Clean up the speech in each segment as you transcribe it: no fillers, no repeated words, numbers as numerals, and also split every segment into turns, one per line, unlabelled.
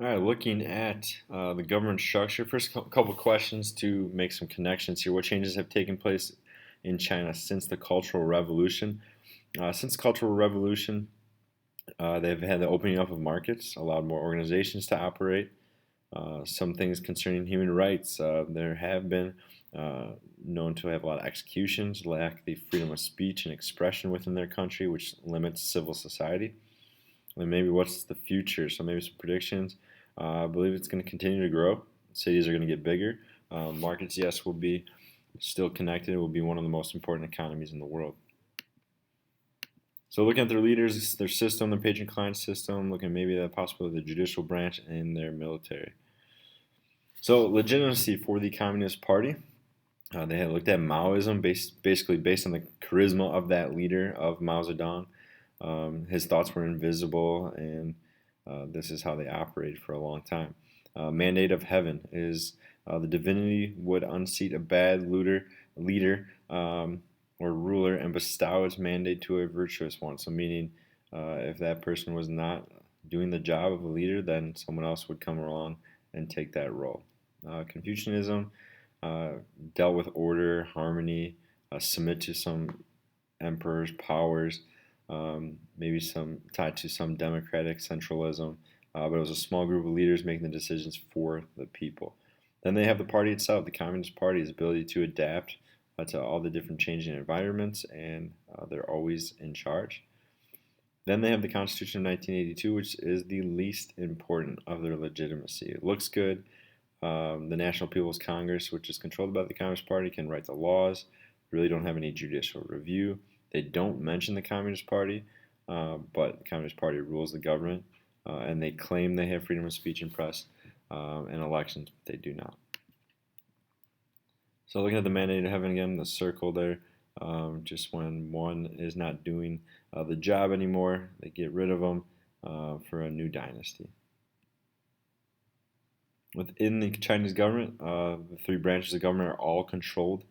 All right, looking at the government structure, first couple questions to make some connections here. What changes have taken place in China since the Cultural Revolution? Since the Cultural Revolution, they've had the opening up of markets, allowed more organizations to operate. Some things concerning human rights, there have been known to have a lot of executions, lack the freedom of speech and expression within their country, which limits civil society. And maybe what's the future? So maybe some predictions. I believe it's going to continue to grow. Cities are going to get bigger. Markets, yes, will be still connected. It will be one of the most important economies in the world. So looking at their leaders, their system, their patron-client system, looking maybe at possibly the judicial branch and their military. So legitimacy for the Communist Party. They had looked at Maoism, basically based on the charisma of that leader of Mao Zedong. His thoughts were invisible, and this is how they operated for a long time. Mandate of heaven is the divinity would unseat a bad leader or ruler and bestow its mandate to a virtuous one. So, meaning if that person was not doing the job of a leader, then someone else would come along and take that role. Confucianism dealt with order, harmony, submit to some emperor's powers, maybe some tied to some democratic centralism, but it was a small group of leaders making the decisions for the people. Then they have the party itself, the Communist Party's ability to adapt to all the different changing environments, and they're always in charge. Then they have the Constitution of 1982, which is the least important of their legitimacy. It looks good. The National People's Congress, which is controlled by the Communist Party, can write the laws, really don't have any judicial review. They don't mention the Communist Party, but the Communist Party rules the government, and they claim they have freedom of speech and press and elections, but they do not. So looking at the mandate of heaven again, the circle there, just when one is not doing the job anymore, they get rid of them for a new dynasty. Within the Chinese government, the three branches of government are all controlled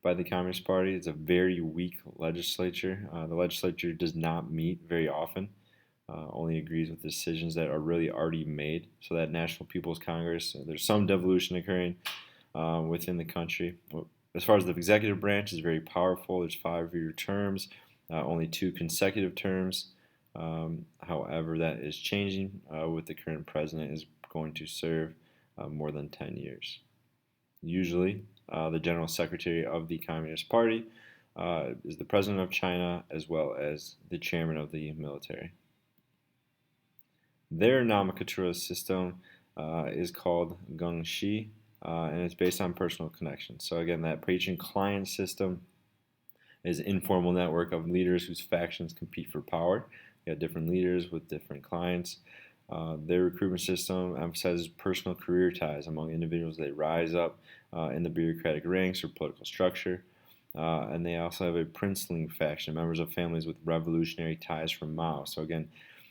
by the Communist Party. It's a very weak legislature. The legislature does not meet very often, only agrees with decisions that are really already made. So that National People's Congress, there's some devolution occurring within the country. As far as the executive branch, is very powerful. There's 5-year terms, only 2 consecutive terms. However, that is changing with the current president is going to serve more than 10 years. Usually, the General Secretary of the Communist Party is the President of China as well as the Chairman of the military. Their nomenclature system is called Gangshi, and it's based on personal connections. So again, that patron-client system is an informal network of leaders whose factions compete for power. You have different leaders with different clients. Their recruitment system emphasizes personal career ties among individuals. They rise up in the bureaucratic ranks or political structure. And they also have a princeling faction, members of families with revolutionary ties from Mao. So again,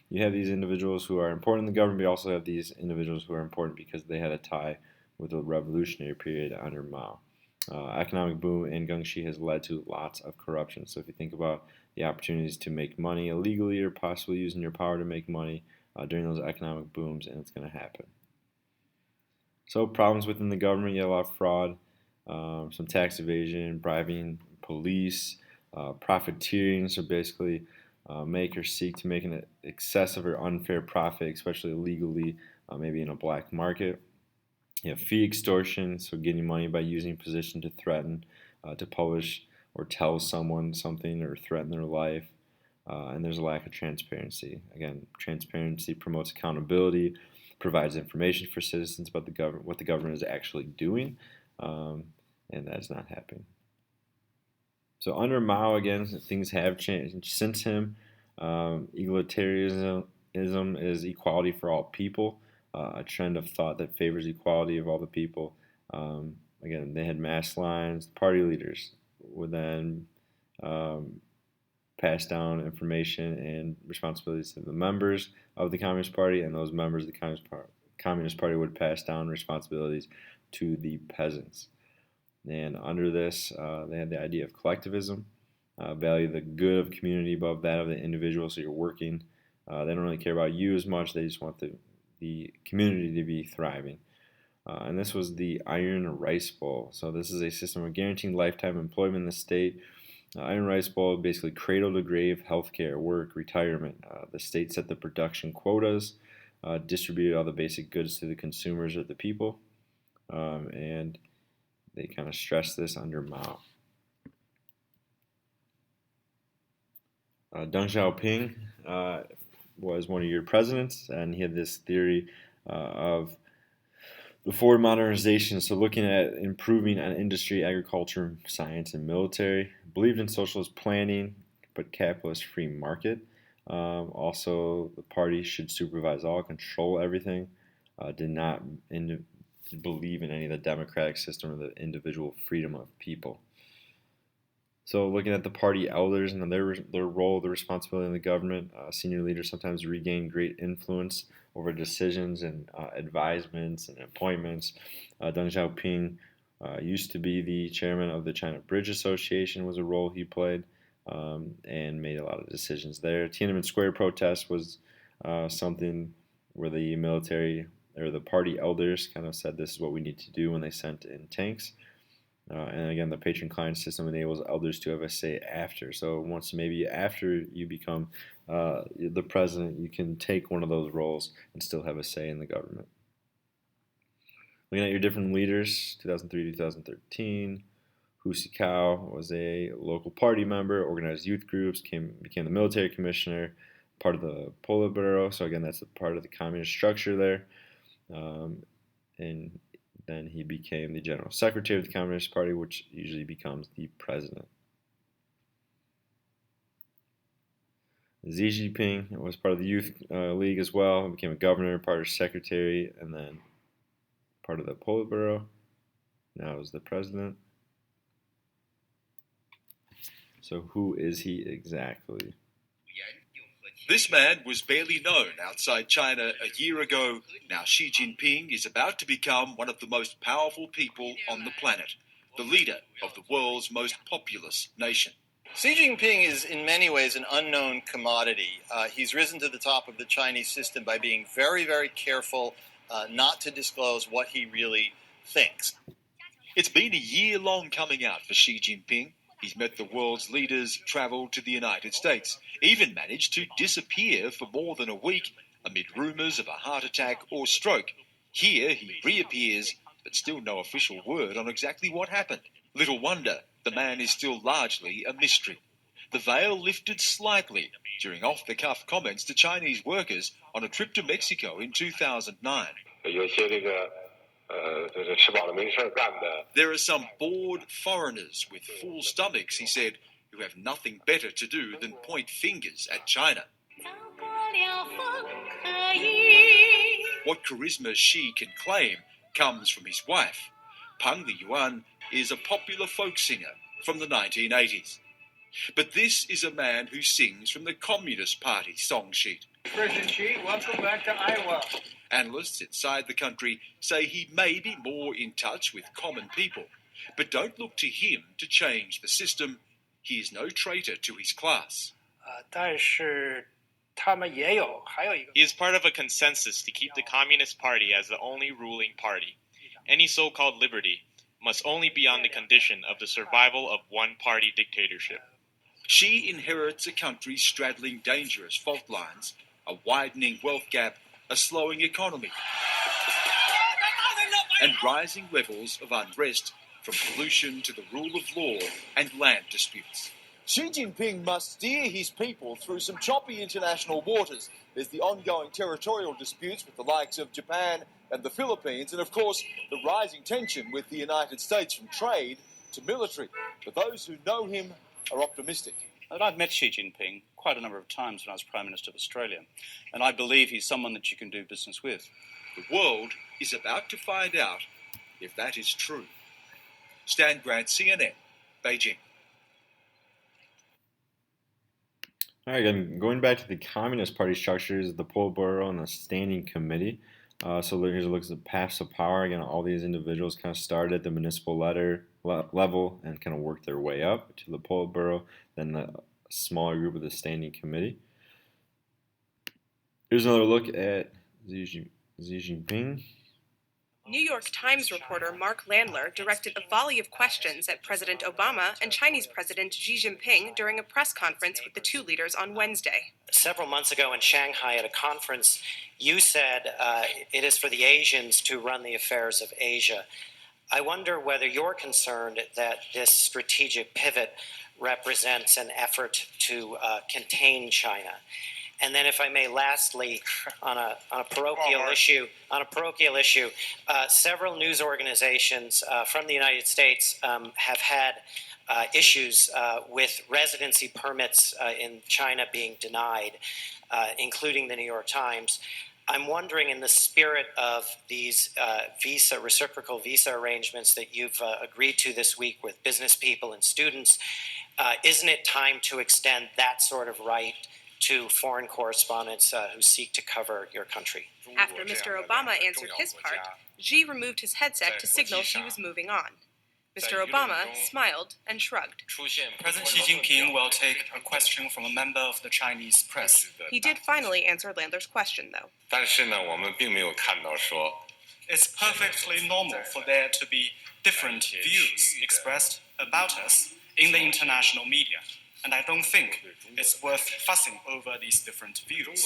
you have these individuals who are important in the government, but you also have these individuals who are important because they had a tie with the revolutionary period under Mao. Economic boom in Gangshi has led to lots of corruption. So if you think about the opportunities to make money illegally or possibly using your power to make money during those economic booms, and it's going to happen. So problems within the government, you have a lot of fraud, some tax evasion, bribing police, profiteering, so basically make or seek to make an excessive or unfair profit, especially illegally, maybe in a black market. You have fee extortion, so getting money by using position to threaten, to publish or tell someone something or threaten their life. And there's a lack of transparency. Again, transparency promotes accountability, provides information for citizens about what the government is actually doing, and that's not happening. So under Mao, again, things have changed since him. Egalitarianism is equality for all people, a trend of thought that favors equality of all the people. Again, they had mass lines. Party leaders would then pass down information and responsibilities to the members of the Communist Party, and those members of the Communist Party would pass down responsibilities to the peasants. And under this, they had the idea of collectivism, value the good of community above that of the individual. So you're working. They don't really care about you as much. They just want the the community to be thriving. And this was the Iron Rice Bowl. So this is a system of guaranteeing lifetime employment in the state. Iron Rice Bowl, basically cradle to grave healthcare, work, retirement. The state set the production quotas, distributed all the basic goods to the consumers or the people, and they kind of stressed this under Mao. Deng Xiaoping was one of your presidents, and he had this theory of the forward modernization, so looking at improving on industry, agriculture, science, and military. Believed in socialist planning, but capitalist free market. Also, the party should supervise all, control everything. Did not believe in any of the democratic system or the individual freedom of people. So looking at the party elders and their role, the responsibility in the government, senior leaders sometimes regain great influence over decisions and advisements and appointments. Deng Xiaoping used to be the chairman of the China Bridge Association, was a role he played, and made a lot of decisions there. Tiananmen Square protest was something where the military or the party elders kind of said this is what we need to do when they sent in tanks. And again, the patron-client system enables elders to have a say after. So once maybe after you become the president, you can take one of those roles and still have a say in the government. Looking at your different leaders, 2003 to 2013, Hu Zikao was a local party member, organized youth groups, became the military commissioner, part of the Politburo. So again, that's a part of the communist structure there. And then he became the general secretary of the Communist Party, which usually becomes the president. Xi Jinping was part of the Youth League as well, became a governor, party secretary, and then part of the Politburo. Now is the president. So who is he exactly?
This man was barely known outside China a year ago. Now Xi Jinping is about to become one of the most powerful people on the planet, the leader of the world's most populous nation.
Xi Jinping is in many ways an unknown commodity. He's risen to the top of the Chinese system by being very, very careful not to disclose what he really thinks.
It's been a year-long coming out for Xi Jinping. He's met the world's leaders, travelled to the United States, even managed to disappear for more than a week amid rumours of a heart attack or stroke. Here he reappears, but still no official word on exactly what happened. Little wonder the man is still largely a mystery. The veil lifted slightly during off-the-cuff comments to Chinese workers on a trip to Mexico in 2009. There are some bored foreigners with full stomachs, he said, who have nothing better to do than point fingers at China. What charisma Xi can claim comes from his wife. Peng Liyuan is a popular folk singer from the 1980s. But this is a man who sings from the Communist Party song sheet.
President Xi, welcome back to Iowa.
Analysts inside the country say he may be more in touch with common people, but don't look to him to change the system. He is no traitor to his class.
He is part of a consensus to keep the Communist Party as the only ruling party. Any so-called liberty must only be on the condition of the survival of one-party dictatorship.
Xi inherits a country straddling dangerous fault lines, a widening wealth gap, a slowing economy, and rising levels of unrest from pollution to the rule of law and land disputes. Xi Jinping must steer his people through some choppy international waters. There's the ongoing territorial disputes with the likes of Japan and the Philippines, and of course the rising tension with the United States from trade to military. But those who know him are optimistic.
I've met Xi Jinping quite a number of times when I was Prime Minister of Australia, and I believe he's someone that you can do business with.
The world is about to find out if that is true. Stan Grant, CNN, Beijing.
All right, again, going back to the Communist Party structures, the Politburo and the Standing Committee. So here's a look at the paths of power. Again, all these individuals kind of started at the municipal level and kind of worked their way up to the Politburo, then the smaller group of the Standing Committee. Here's another look at Xi Xi Jinping.
New York Times reporter Mark Landler directed a volley of questions at President Obama and Chinese President Xi Jinping during a press conference with the two leaders on Wednesday.
Several months ago in Shanghai at a conference, you said it is for the Asians to run the affairs of Asia. I wonder whether you're concerned that this strategic pivot represents an effort to contain China. And then, if I may, lastly, on a parochial issue, several news organizations from the United States have had issues with residency permits in China being denied, including the New York Times. I'm wondering, in the spirit of these reciprocal visa arrangements that you've agreed to this week with business people and students, isn't it time to extend that sort of right to foreign correspondents who seek to cover your country?
After Mr. Obama answered his part, Xi removed his headset to signal he was moving on. Mr. Obama smiled and shrugged.
President Xi Jinping will take a question from a member of the Chinese press.
He did finally answer Landler's question, though.
It's perfectly normal for there to be different views expressed about us in the international media. And I don't think it's worth fussing over these different views.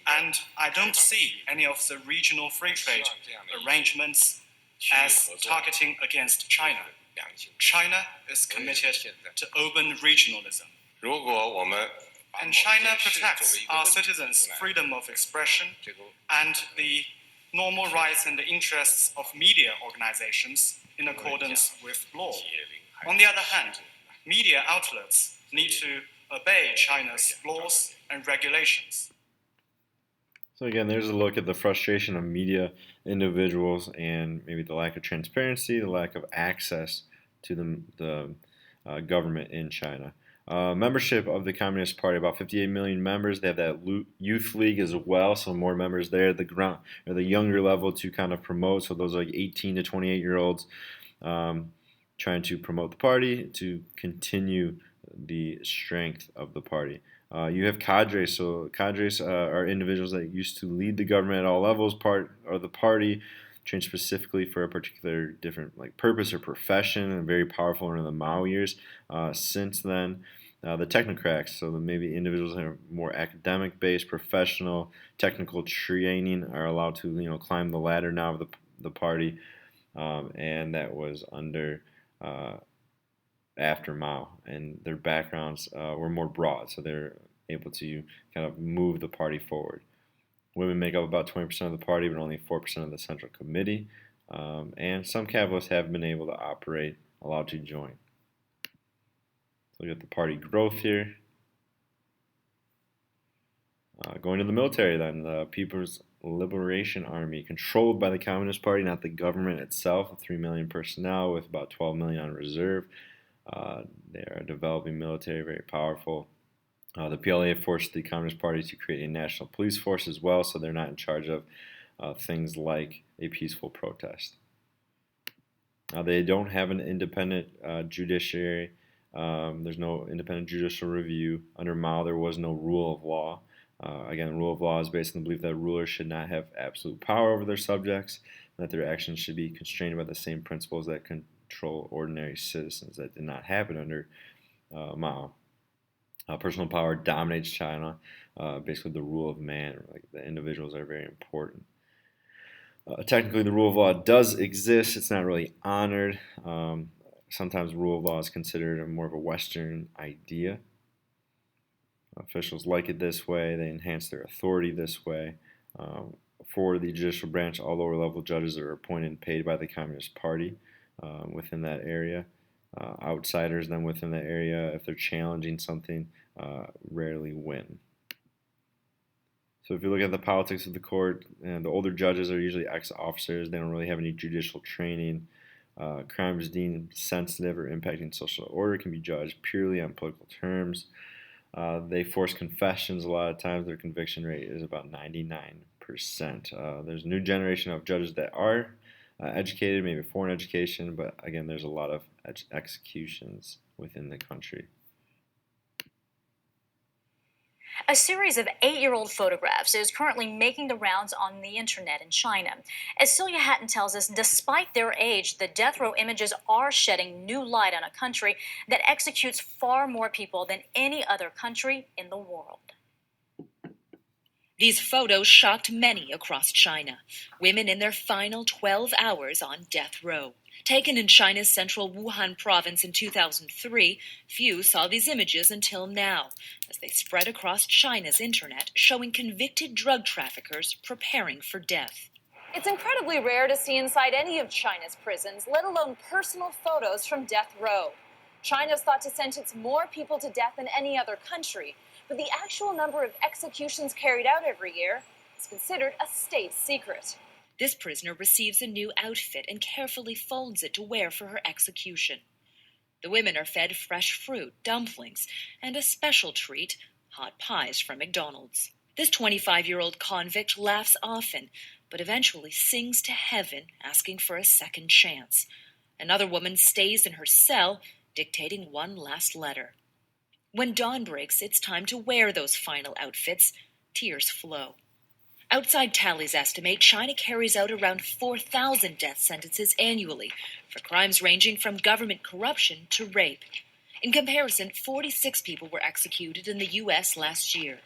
And I don't see any of the regional free trade arrangements as targeting against China. China is committed to open regionalism. And China protects our citizens' freedom of expression and the normal rights and the interests of media organizations in accordance with law. On the other hand, media outlets need to obey China's laws and regulations.
So again, there's a look at the frustration of media individuals and maybe the lack of transparency, the lack of access to the government in China. Membership of the Communist Party, about 58 million members. They have that youth league as well, so more members there at the ground or the younger level to kind of promote. So those are like 18 to 28-year-olds trying to promote the party to continue the strength of the party. You have cadres. So cadres are individuals that used to lead the government at all levels, part of the party, trained specifically for a particular different purpose or profession, and very powerful in the Mao years. Since then, the technocrats, so maybe individuals that are more academic-based, professional, technical training, are allowed to climb the ladder now of the party, and that was under after Mao, and their backgrounds were more broad, so they're able to kind of move the party forward. Women make up about 20% of the party, but only 4% of the Central Committee, and some capitalists have been able to operate, allowed to join. So look at the party growth here. Going to the military then, the People's Liberation Army, controlled by the Communist Party, not the government itself, 3 million personnel with about 12 million on reserve. They are a developing military, very powerful. The PLA forced the Communist Party to create a national police force as well, so they're not in charge of things like a peaceful protest. They don't have an independent judiciary. There's no independent judicial review. Under Mao, there was no rule of law. Again, rule of law is based on the belief that rulers should not have absolute power over their subjects, and that their actions should be constrained by the same principles that control ordinary citizens. That did not happen under Mao. Personal power dominates China. Basically, the rule of man, the individuals are very important. Technically, the rule of law does exist. It's not really honored. Sometimes rule of law is considered more of a Western idea. Officials like it this way. They enhance their authority this way. For the judicial branch, all lower-level judges are appointed and paid by the Communist Party within that area. Outsiders then within that area, if they're challenging something, rarely win. So if you look at the politics of the court, and the older judges are usually ex-officers. They don't really have any judicial training. Crimes deemed sensitive or impacting social order can be judged purely on political terms. They force confessions a lot of times. Their conviction rate is about 99%. There's a new generation of judges that are educated, maybe foreign education, but again, there's a lot of executions within the country.
A series of 8-year-old photographs is currently making the rounds on the internet in China. As Celia Hatton tells us, despite their age, the death row images are shedding new light on a country that executes far more people than any other country in the world.
These photos shocked many across China. Women in their final 12 hours on death row. Taken in China's central Wuhan province in 2003, few saw these images until now, as they spread across China's internet, showing convicted drug traffickers preparing for death.
It's incredibly rare to see inside any of China's prisons, let alone personal photos from death row. China's thought to sentence more people to death than any other country, but the actual number of executions carried out every year is considered a state secret.
This prisoner receives a new outfit and carefully folds it to wear for her execution. The women are fed fresh fruit, dumplings, and a special treat, hot pies from McDonald's. This 25-year-old convict laughs often, but eventually sings to heaven, asking for a second chance. Another woman stays in her cell, dictating one last letter. When dawn breaks, it's time to wear those final outfits. Tears flow. Outside tallies estimate China carries out around 4,000 death sentences annually for crimes ranging from government corruption to rape. In comparison, 46 people were executed in the U.S. last year.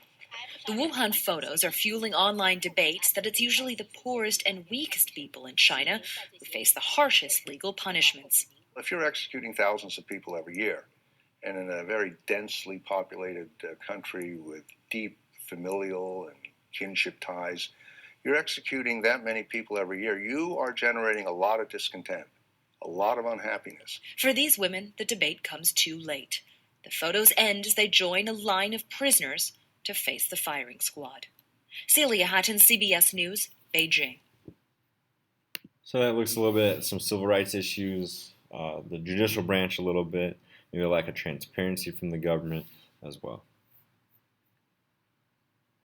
The Wuhan photos are fueling online debates that it's usually the poorest and weakest people in China who face the harshest legal punishments.
If you're executing thousands of people every year, and in a very densely populated country with deep familial and kinship ties, you're executing that many people every year, you are generating a lot of discontent, a lot of unhappiness.
For these women, the debate comes too late. The photos end as they join a line of prisoners to face the firing squad. Celia Hatton, CBS News, Beijing.
So that looks a little bit at some civil rights issues, the judicial branch a little bit, maybe a lack of transparency from the government as well.